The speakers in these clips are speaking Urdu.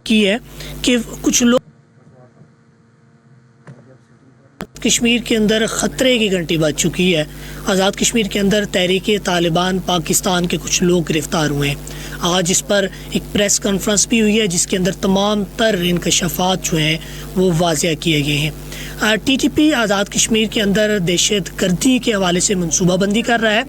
کی ہے کہ کچھ لوگ کشمیر کے اندر خطرے کی گھنٹی بج چکی ہے. آزاد کشمیر کے اندر تحریک طالبان پاکستان کے کچھ لوگ گرفتار ہوئے ہیں. آج اس پر ایک پریس کانفرنس بھی ہوئی ہے جس کے اندر تمام تر انکشافات جو ہیں وہ واضح کیے گئے ہیں. T T P Azad Kashmir کے اندر دہشت گردی کے حوالے سے منصوبہ بندی کر رہا ہے.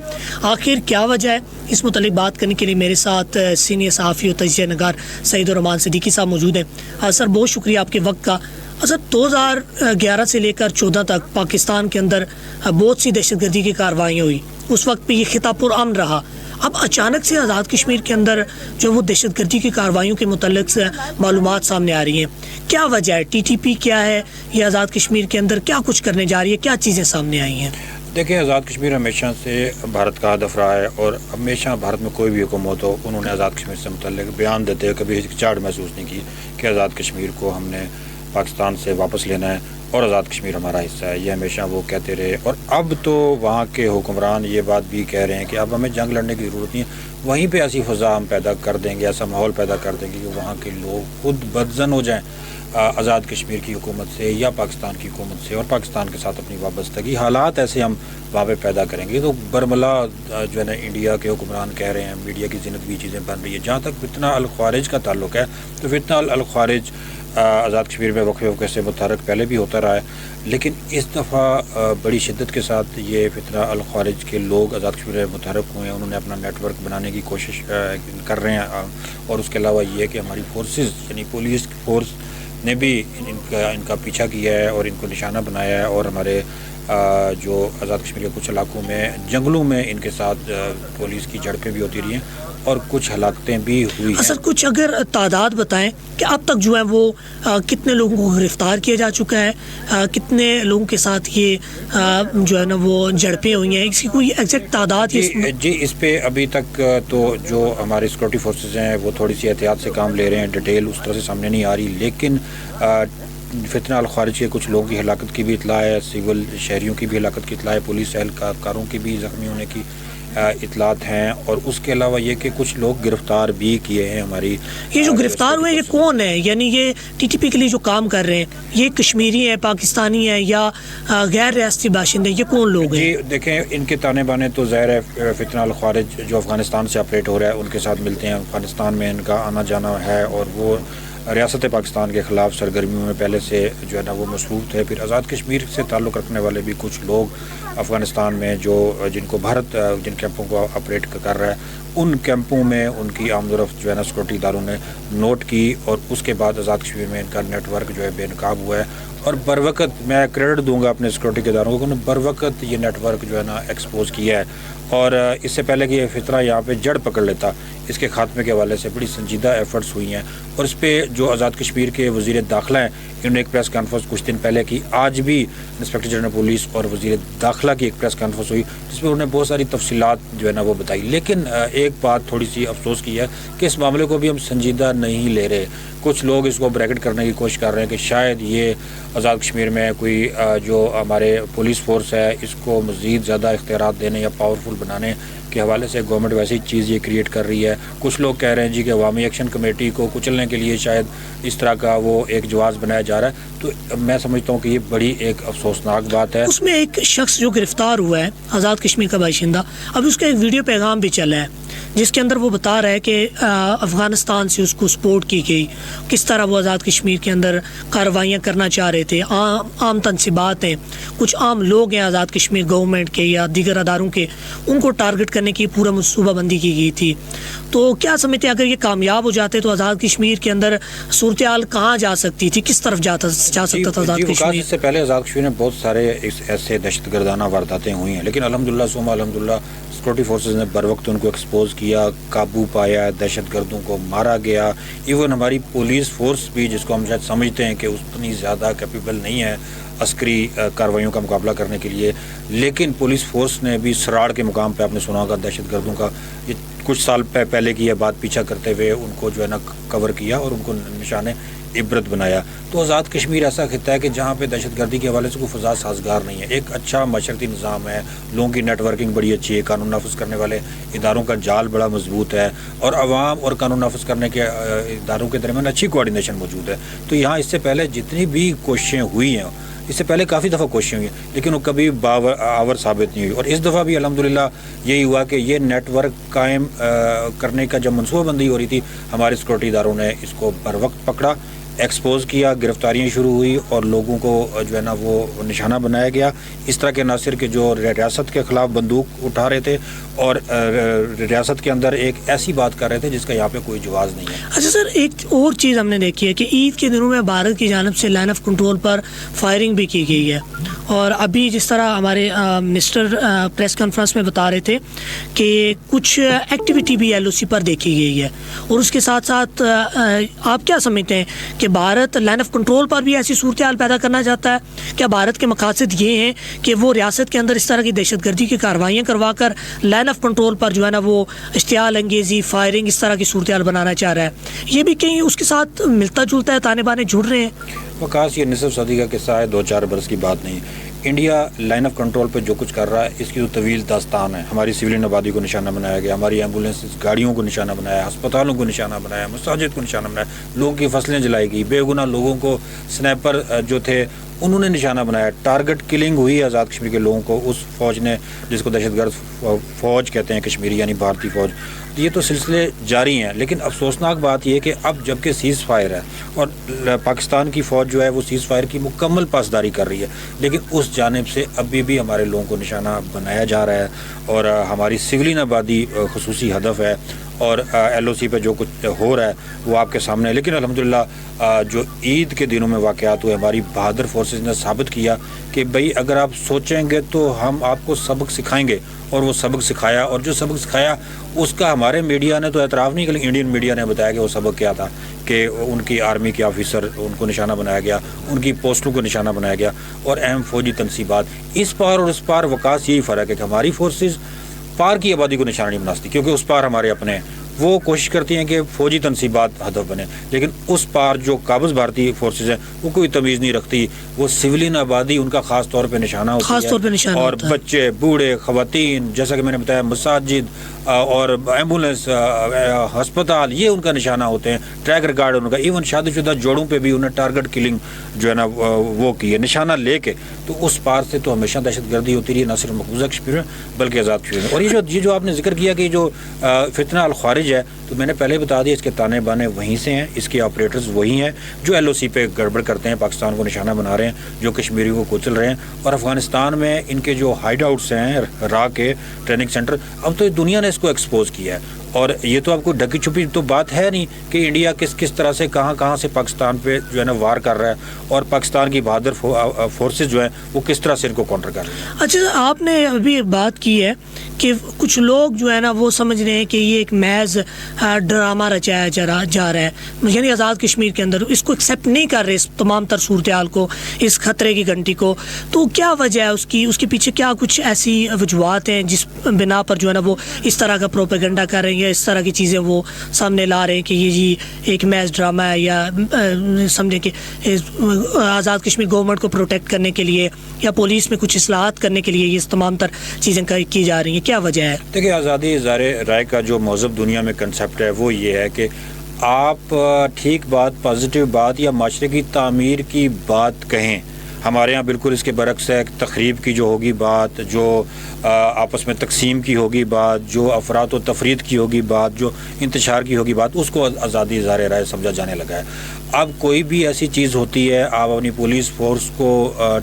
آخر کیا وجہ ہے؟ اس متعلق بات کرنے کے لیے میرے ساتھ سینئر صحافی و تجزیہ نگار سعید الرحمان صدیقی صاحب موجود ہیں. سر بہت شکریہ آپ کے وقت کا. سر 2011 سے لے کر 14 تک پاکستان کے اندر بہت سی دہشت گردی کی کارروائیاں ہوئی. اس وقت پہ یہ خطہ پرامن رہا. اب اچانک سے آزاد کشمیر کے اندر جو وہ دہشت گردی کی کارروائیوں کے متعلق سے معلومات سامنے آ رہی ہیں. کیا وجہ ہے؟ ٹی ٹی پی کیا ہے؟ یہ آزاد کشمیر کے اندر کیا کچھ کرنے جا رہی ہے؟ کیا چیزیں سامنے آئی ہیں؟ دیکھیں، آزاد کشمیر ہمیشہ سے بھارت کا ہدف رہا ہے اور ہمیشہ بھارت میں کوئی بھی حکومت ہو انہوں نے آزاد کشمیر سے متعلق بیان دیتے ہوئے کبھی ہچکچاہٹ محسوس نہیں کی کہ آزاد کشمیر کو ہم نے پاکستان سے واپس لینا ہے اور آزاد کشمیر ہمارا حصہ ہے. یہ ہمیشہ وہ کہتے رہے اور اب تو وہاں کے حکمران یہ بات بھی کہہ رہے ہیں کہ اب ہمیں جنگ لڑنے کی ضرورت نہیں ہے. وہیں پہ ایسی فضا ہم پیدا کر دیں گے، ایسا ماحول پیدا کر دیں گے کہ وہاں کے لوگ خود بدزن ہو جائیں آزاد کشمیر کی حکومت سے یا پاکستان کی حکومت سے اور پاکستان کے ساتھ اپنی وابستگی حالات ایسے ہم وہاں پہ پیدا کریں گے. تو برملا جو ہے نا انڈیا کے حکمران کہہ رہے ہیں، میڈیا کی زینت بھی چیزیں بن رہی ہے. جہاں تک فتنہ الخوارج کا تعلق ہے تو فتنہ الخوارج آزاد کشمیر میں وقفے وقفے سے متحرک پہلے بھی ہوتا رہا ہے، لیکن اس دفعہ بڑی شدت کے ساتھ یہ فتنہ الخوارج کے لوگ آزاد کشمیر میں متحرک ہوئے ہیں. انہوں نے اپنا نیٹ ورک بنانے کی کوشش کر رہے ہیں اور اس کے علاوہ یہ کہ ہماری فورسز یعنی پولیس فورس نے بھی ان کا پیچھا کیا ہے اور ان کو نشانہ بنایا ہے اور ہمارے جو آزاد کشمیر کے کچھ علاقوں میں جنگلوں میں ان کے ساتھ پولیس کی جھڑپیں بھی ہوتی رہی ہیں اور کچھ ہلاکتیں بھی ہوئی ہیں. سر کچھ اگر تعداد بتائیں کہ اب تک جو ہے وہ کتنے لوگوں کو گرفتار کیا جا چکا ہے، کتنے لوگوں کے ساتھ یہ جو ہے نا وہ جھڑپیں ہوئی ہیں، اس کی کوئی ایگزیکٹ تعداد؟ جی اس پہ ابھی تک تو جو ہماری سیکورٹی فورسز ہیں وہ تھوڑی سی احتیاط سے کام لے رہے ہیں. ڈیٹیل اس طرح سے سامنے نہیں آ رہی، لیکن فتنہ الخوارج کے کچھ لوگوں کی ہلاکت کی بھی اطلاع ہے، سول شہریوں کی بھی ہلاکت کی اطلاع ہے، پولیس اہلکاروں کی بھی زخمی ہونے کی اطلاعات ہیں اور اس کے علاوہ یہ کہ کچھ لوگ گرفتار بھی کیے ہیں. ہماری یہ جو گرفتار ہوئے یہ کون ہے؟ یعنی یہ ٹی ٹی پی کے لیے جو کام کر رہے ہیں یہ کشمیری ہیں، پاکستانی ہیں یا غیر ریاستی باشندے؟ یہ کون لوگ ہیں؟ جی دیکھیں، ان کے تانے بانے تو ظاہر ہے فتنہ الخوارج جو افغانستان سے آپریٹ ہو رہا ہے ان کے ساتھ ملتے ہیں. افغانستان میں ان کا آنا جانا ہے اور وہ ریاست پاکستان کے خلاف سرگرمیوں میں پہلے سے جو ہے نا وہ مصروف تھے. پھر آزاد کشمیر سے تعلق رکھنے والے بھی کچھ لوگ افغانستان میں جو جن کو بھارت جن کیمپوں کو آپریٹ کر رہا ہے ان کیمپوں میں ان کی آمد و رفت جو ہے نا سیکورٹی اداروں نے نوٹ کی اور اس کے بعد آزاد کشمیر میں ان کا نیٹ ورک جو ہے بے نقاب ہوا ہے اور بر وقت میں کریڈٹ دوں گا اپنے سیکورٹی کے اداروں کو کہ انہوں نے بر وقت یہ نیٹ ورک جو ہے نا ایکسپوز کیا ہے اور اس سے پہلے کہ یہ فطرہ یہاں پہ جڑ پکڑ لیتا اس کے خاتمے کے حوالے سے بڑی سنجیدہ ایفرٹس ہوئی ہیں. اور اس پہ جو آزاد کشمیر کے وزیر داخلہ ہیں انہوں نے ایک پریس کانفرنس کچھ دن پہلے کی. آج بھی انسپیکٹر جنرل پولیس اور وزیر داخلہ کی ایک پریس کانفرنس ہوئی جس میں انہوں نے بہت ساری تفصیلات جو ہے نا وہ بتائی. لیکن ایک بات تھوڑی سی افسوس کی ہے کہ اس معاملے کو بھی ہم سنجیدہ نہیں لے رہے. کچھ لوگ اس کو بریکٹ کرنے کی کوشش کر رہے ہیں کہ شاید یہ آزاد کشمیر میں کوئی جو ہمارے پولیس فورس ہے اس کو مزید زیادہ اختیارات دینے یا پاورفل بنانے کے حوالے سے گورنمنٹ ویسی چیز یہ کریٹ کر رہی ہے. کچھ لوگ کہہ رہے ہیں جی کہ عوامی ایکشن کمیٹی کو کچلنے کے لیے شاید اس طرح کا وہ ایک جواز بنایا جا رہا ہے. تو میں سمجھتا ہوں کہ یہ بڑی ایک افسوسناک بات ہے. اس میں ایک شخص جو گرفتار ہوا ہے آزاد کشمیر کا باشندہ، اب اس کا ایک ویڈیو پیغام بھی چلا ہے جس کے اندر وہ بتا رہا ہے کہ افغانستان سے اس کو سپورٹ کی گئی، کس طرح وہ آزاد کشمیر کے اندر کارروائیاں کرنا چاہ رہے تھے. عام تنصیبات ہیں، کچھ عام لوگ ہیں آزاد کشمیر گورنمنٹ کے یا دیگر اداروں کے، ان کو ٹارگٹ کرنے کی پورا منصوبہ بندی کی گئی تھی. تو کیا سمجھتے ہیں اگر یہ کامیاب ہو جاتے تو آزاد کشمیر کے اندر صورتحال کہاں جا سکتی تھی؟ کس طرف جا سکتا تھا آزاد کشمیر؟ اس سے پہلے آزاد کشمیر میں بہت سارے ایسے دہشت گردانہ وارداتیں ہوئی ہیں، لیکن الحمدللہ ثم الحمدللہ سیکورٹی فورسز نے بر وقت ان کو ایکسپوز کیا، قابو پایا، دہشت گردوں کو مارا گیا. ایون ہماری پولیس فورس بھی جس کو ہم شاید سمجھتے ہیں کہ اتنی زیادہ کیپیبل نہیں ہے عسکری کارروائیوں کا مقابلہ کرنے کے لیے، لیکن پولیس فورس نے بھی سراڑ کے مقام پہ آپ نے سنا ہوگا دہشت گردوں کا یہ کچھ سال پہلے کی یہ بات پیچھا کرتے ہوئے ان کو جو ہے نا کور کیا اور ان کو نشان عبرت بنایا. تو آزاد کشمیر ایسا خطہ ہے کہ جہاں پہ دہشت گردی کے حوالے سے کوئی فضا سازگار نہیں ہے. ایک اچھا معاشرتی نظام ہے, لوگوں کی نیٹ ورکنگ بڑی اچھی ہے, قانون نافذ کرنے والے اداروں کا جال بڑا مضبوط ہے, اور عوام اور قانون نافذ کرنے کے اداروں کے درمیان اچھی کوارڈینیشن موجود ہے. تو یہاں اس سے پہلے جتنی بھی کوششیں ہوئی ہیں, اس سے پہلے کافی دفعہ کوششیں ہوئی ہیں, لیکن وہ کبھی آور ثابت نہیں ہوئی. اور اس دفعہ بھی الحمدللہ یہی ہوا کہ یہ نیٹ ورک قائم کرنے کا جب منصوبہ بندی ہو رہی تھی, ہمارے سیکورٹی اداروں نے اس کو بر وقت پکڑا, ایکسپوز کیا, گرفتاریاں شروع ہوئی اور لوگوں کو جو ہے نا وہ نشانہ بنایا گیا. اس طرح کے عناصر کے جو ریاست کے خلاف بندوق اٹھا رہے تھے اور ریاست کے اندر ایک ایسی بات کر رہے تھے جس کا یہاں پہ کوئی جواز نہیں ہے. اچھا سر, ایک اور چیز ہم نے دیکھی ہے کہ عید کے دنوں میں بھارت کی جانب سے line of control per firing بھی کی گئی ہے, اور ابھی جس طرح ہمارے منسٹر پریس کانفرنس میں بتا رہے تھے کہ کچھ ایکٹیویٹی بھی ایل او سی پر دیکھی گئی ہے, اور اس کے ساتھ ساتھ آپ کیا سمجھتے ہیں کہ بھارت لائن آف کنٹرول پر بھی ایسی صورتحال پیدا کرنا چاہتا ہے؟ کیا بھارت کے مقاصد یہ ہیں کہ وہ ریاست کے اندر اس طرح کی دہشت گردی کی کارروائیاں کروا کر لائن آف کنٹرول پر جو ہے نا وہ اشتعال انگیزی, فائرنگ, اس طرح کی صورتحال بنانا چاہ رہا ہے؟ یہ بھی کہیں اس کے ساتھ ملتا جلتا ہے, تانے بانے جڑ رہے ہیں؟ وکاس, یہ نصف صدی کا قصہ ہے, 2-4 برس کی بات نہیں. انڈیا لائن آف کنٹرول پہ جو کچھ کر رہا ہے اس کی تو طویل داستان ہے. ہماری سویلین آبادی کو نشانہ بنایا گیا, ہماری ایمبولینس گاڑیوں کو نشانہ بنایا, ہسپتالوں کو نشانہ بنایا, مساجد کو نشانہ بنایا, لوگوں کی فصلیں جلائی گئی, بے گناہ لوگوں کو سنیپر جو تھے انہوں نے نشانہ بنایا, ٹارگٹ کلنگ ہوئی آزاد کشمیر کے لوگوں کو اس فوج نے, جس کو دہشت گرد فوج کہتے ہیں کشمیری یعنی بھارتی فوج. یہ تو سلسلے جاری ہیں, لیکن افسوسناک بات یہ کہ اب جبکہ سیز فائر ہے اور پاکستان کی فوج جو ہے وہ سیز فائر کی مکمل پاسداری کر رہی ہے, لیکن اس جانب سے ابھی بھی ہمارے لوگوں کو نشانہ بنایا جا رہا ہے, اور ہماری سویلین آبادی خصوصی ہدف ہے, اور ایل او سی پہ جو کچھ ہو رہا ہے وہ آپ کے سامنے ہے. لیکن الحمدللہ جو عید کے دنوں میں واقعات ہوئے, ہماری بہادر فورسز نے ثابت کیا کہ بھئی اگر آپ سوچیں گے تو ہم آپ کو سبق سکھائیں گے, اور وہ سبق سکھایا. اور جو سبق سکھایا اس کا ہمارے میڈیا نے تو اعتراف نہیں کیا, انڈین میڈیا نے بتایا کہ وہ سبق کیا تھا, کہ ان کی آرمی کے آفیسر ان کو نشانہ بنایا گیا, ان کی پوسٹوں کو نشانہ بنایا گیا, اور اہم فوجی تنصیبات. اس پار اور اس پار وکاس یہی فرق ہے کہ ہماری فورسز پار کی آبادی کو نشانہ نہیں بنا سکتی, کیونکہ اس پار ہمارے اپنے وہ کوشش کرتی ہیں کہ فوجی تنصیبات ہدف بنے, لیکن اس پار جو قابض بھارتی فورسز ہیں وہ کوئی تمیز نہیں رکھتی, وہ سویلین آبادی ان کا خاص طور پہ نشانہ ہوتی ہے, اور بچے, بوڑھے, خواتین, جیسا کہ میں نے بتایا مساجد اور ایمبولینس, ہسپتال, یہ ان کا نشانہ ہوتے ہیں, ٹریکر گارڈ ان کا, ایون شادی شدہ جوڑوں پہ بھی انہیں ٹارگٹ کلنگ جو ہے نا وہ کی ہے نشانہ لے کے. تو اس پار سے تو ہمیشہ دہشت گردی ہوتی رہی, نہ صرف مقبوضہ کشمیر میں بلکہ آزاد کشمیر میں. اور یہ جو آپ نے ذکر کیا کہ جو فتنہ الخوارج ہے, تو میں نے پہلے بتا دیا اس کے تانے بانے وہیں سے ہیں, اس کے آپریٹرز وہی ہیں جو ایل او سی پہ گڑبڑ کرتے ہیں, پاکستان کو نشانہ بنا رہے ہیں, جو کشمیریوں کو کچل رہے ہیں. اور افغانستان میں ان کے جو ہائیڈ آؤٹس ہیں, را کے ٹریننگ سینٹر, اب تو دنیا نے اس کو ایکسپوز کیا ہے. اور یہ تو آپ کو ڈھکی چھپی تو بات ہے نہیں کہ انڈیا کس طرح سے کہاں سے پاکستان پہ جو ہے نا وار کر رہا ہے, اور پاکستان کی بہادر فورسز جو ہیں وہ کس طرح سے ان کو کاؤنٹر کر رہے ہیں. اچھا, آپ نے ابھی بات کی ہے کہ کچھ لوگ جو ہے نا وہ سمجھ رہے ہیں کہ یہ ایک محض ڈرامہ رچایا جا رہا ہے, یعنی آزاد کشمیر کے اندر اس کو ایکسیپٹ نہیں کر رہے اس تمام تر صورتحال کو, اس خطرے کی گھنٹی کو. تو کیا وجہ ہے اس کے پیچھے, کیا کچھ ایسی وجوہات ہیں جس بنا پر جو ہے نا وہ اس طرح کا پروپیگنڈا کر رہے ہیں, یا اس طرح کی چیزیں وہ سامنے لا رہے ہیں کہ یہ جی ایک محض ڈرامہ ہے, یا سمجھیں کہ آزاد کشمیر گورنمنٹ کو پروٹیکٹ کرنے کے لیے یا پولیس میں کچھ اصلاحات کرنے کے لیے یہ تمام تر چیزیں کی جا رہی ہیں؟ کیا وجہ ہے؟ دیکھیں, آزادی اظہار رائے کا جو مہذب دنیا میں کنسیپٹ ہے وہ یہ ہے کہ آپ ٹھیک بات, پازیٹیو بات یا معاشرے کی تعمیر کی بات کہیں. ہمارے ہاں بالکل اس کے برعکس ہے, تخریب کی جو ہوگی بات, جو آپس میں تقسیم کی ہوگی بات, جو افراد و تفرید کی ہوگی بات, جو انتشار کی ہوگی بات, اس کو آزادی اظہار رائے سمجھا جانے لگا ہے. اب کوئی بھی ایسی چیز ہوتی ہے, آپ اپنی پولیس فورس کو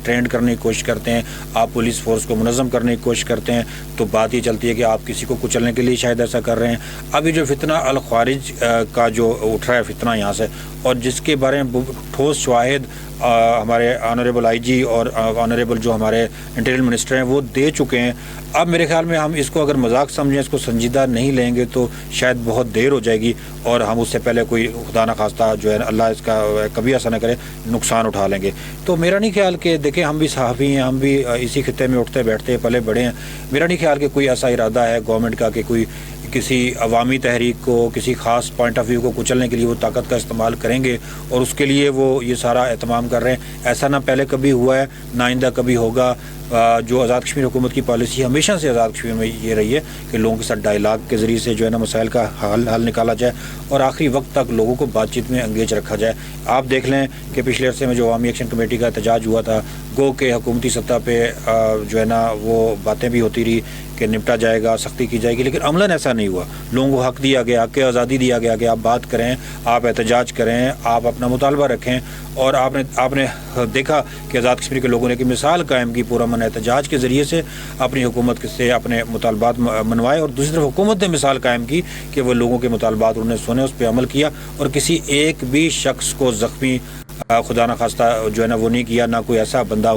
ٹرینڈ کرنے کی کوشش کرتے ہیں, آپ پولیس فورس کو منظم کرنے کی کوشش کرتے ہیں, تو بات یہ چلتی ہے کہ آپ کسی کو کچلنے کے لیے شاید ایسا کر رہے ہیں. ابھی جو فتنہ الخوارج کا جو اٹھ رہا ہے فتنہ یہاں سے, اور جس کے بارے میں ٹھوس شواہد ہمارے آنریبل آئی جی اور آنریبل جو ہمارے انٹیریئر منسٹر ہیں وہ دے چکے ہیں. اب میرے خیال میں ہم اس کو اگر مذاق سمجھیں, اس کو سنجیدہ نہیں لیں گے تو شاید بہت دیر ہو جائے گی, اور ہم اس سے پہلے کوئی خدا نخواستہ جو ہے اللہ اس کا کبھی ایسا نہ کرے نقصان اٹھا لیں گے. تو میرا نہیں خیال کہ دیکھیں, ہم بھی صحافی ہیں, ہم بھی اسی خطے میں اٹھتے بیٹھتے پلے بڑے ہیں. میرا نہیں خیال کہ کوئی ایسا ارادہ ہے گورنمنٹ کا کہ کوئی کسی عوامی تحریک کو، کسی خاص پوائنٹ آف ویو کو کچلنے کے لیے وہ طاقت کا استعمال کریں گے، اور اس کے لیے وہ یہ سارا اہتمام کر رہے ہیں. ایسا نہ پہلے کبھی ہوا ہے، نہ آئندہ کبھی ہوگا. جو آزاد کشمیر حکومت کی پالیسی ہمیشہ سے آزاد کشمیر میں یہ رہی ہے کہ لوگوں کے ساتھ ڈائیلاگ کے ذریعے سے جو ہے نا مسائل کا حل نکالا جائے، اور آخری وقت تک لوگوں کو بات چیت میں انگیج رکھا جائے. آپ دیکھ لیں کہ پچھلے عرصے میں جو عوامی ایکشن کمیٹی کا احتجاج ہوا تھا، گو کہ حکومتی سطح پہ جو ہے نا وہ باتیں بھی ہوتی رہی کہ نپٹا جائے گا، سختی کی جائے گی، لیکن عملاً ایسا نہیں ہوا. لوگوں کو حق دیا گیا، حق آزادی دیا گیا کہ آپ بات کریں، آپ احتجاج کریں، آپ اپنا مطالبہ رکھیں. اور آپ نے دیکھا کہ آزاد کشمیر کے لوگوں نے ایک مثال قائم کی پرامن احتجاج کے ذریعے سے اپنی حکومت سے اپنے مطالبات منوائے، اور دوسری طرف حکومت نے مثال قائم کی کہ وہ لوگوں کے مطالبات انہوں نے سنے، اس پہ عمل کیا، اور کسی ایک بھی شخص کو زخمی خدا نہ خواستہ جو ہے نا وہ نہیں کیا. نہ کوئی ایسا بندہ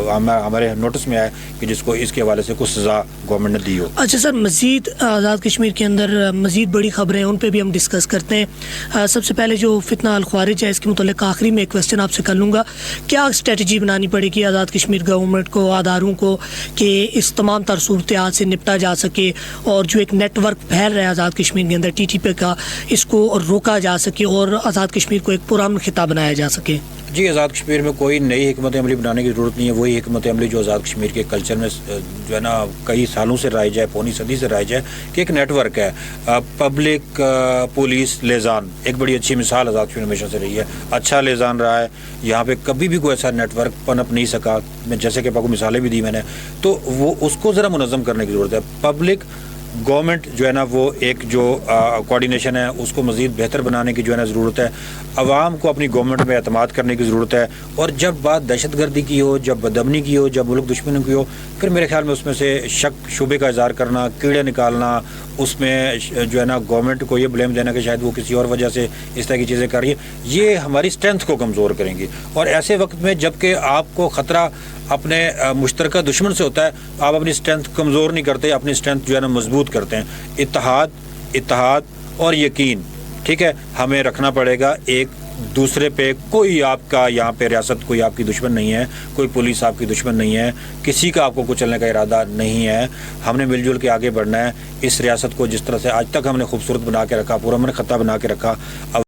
ہمارے نوٹس میں آئے کہ جس کو اس کے حوالے سے کچھ سزا گورنمنٹ نے دی ہو. اچھا سر، مزید آزاد کشمیر کے اندر مزید بڑی خبریں ان پہ بھی ہم ڈسکس کرتے ہیں. سب سے پہلے جو فتنہ الخوارج ہے، اس کے متعلق آخری میں ایک کویسچن آپ سے کر لوں گا. کیا اسٹریٹجی بنانی پڑے گی آزاد کشمیر گورنمنٹ کو، اداروں کو، کہ اس تمام تر صورتحال سے نپٹا جا سکے، اور جو ایک نیٹ ورک پھیل رہا ہے آزاد کشمیر کے اندر TTP کا، اس کو روکا جا سکے اور آزاد کشمیر کو ایک پرامن خطہ بنایا جا سکے؟ جی، آزاد کشمیر میں کوئی نئی حکمت عملی بنانے کی ضرورت نہیں ہے. وہی حکمت عملی جو آزاد کشمیر کے کلچر میں جو ہے نا کئی سالوں سے رائج ہے، پونی صدی سے رائج ہے، کہ ایک نیٹ ورک ہے. پبلک پولیس لیزان ایک بڑی اچھی مثال آزاد کشمیر ہمیشہ سے رہی ہے. اچھا لیزان رہا ہے، یہاں پہ کبھی بھی کوئی ایسا نیٹ ورک پنپ نہیں سکا. جیسے کہ آپ کو مثالیں بھی دی میں نے، تو وہ اس کو ذرا منظم کرنے کی ضرورت ہے. پبلک گورنمنٹ جو ہے نا وہ ایک جو کوارڈینیشن ہے اس کو مزید بہتر بنانے کی جو ہے نا ضرورت ہے. عوام کو اپنی گورنمنٹ میں اعتماد کرنے کی ضرورت ہے. اور جب بات دہشت گردی کی ہو، جب بدامنی کی ہو، جب ملک دشمنی کی ہو، پھر میرے خیال میں اس میں سے شک شبے کا اظہار کرنا، کیڑے نکالنا، اس میں جو ہے نا گورنمنٹ کو یہ بلیم دینا کہ شاید وہ کسی اور وجہ سے اس طرح کی چیزیں کر رہی ہیں، یہ ہماری اسٹرینتھ کو کمزور کریں گی. اور ایسے وقت میں جب کہ آپ کو خطرہ اپنے مشترکہ دشمن سے ہوتا ہے، آپ اپنی اسٹرینتھ کمزور نہیں کرتے، اپنی اسٹرینتھ جو ہے نا مضبوط کرتے ہیں. اتحاد اور یقین، ٹھیک ہے، ہمیں رکھنا پڑے گا ایک دوسرے پہ. کوئی آپ کا یہاں پہ ریاست کوئی آپ کی دشمن نہیں ہے، کوئی پولیس آپ کی دشمن نہیں ہے، کسی کا آپ کو کچلنے کا ارادہ نہیں ہے. ہم نے مل جل کے آگے بڑھنا ہے. اس ریاست کو جس طرح سے آج تک ہم نے خوبصورت بنا کے رکھا، پرامن خطہ بنا کے رکھا،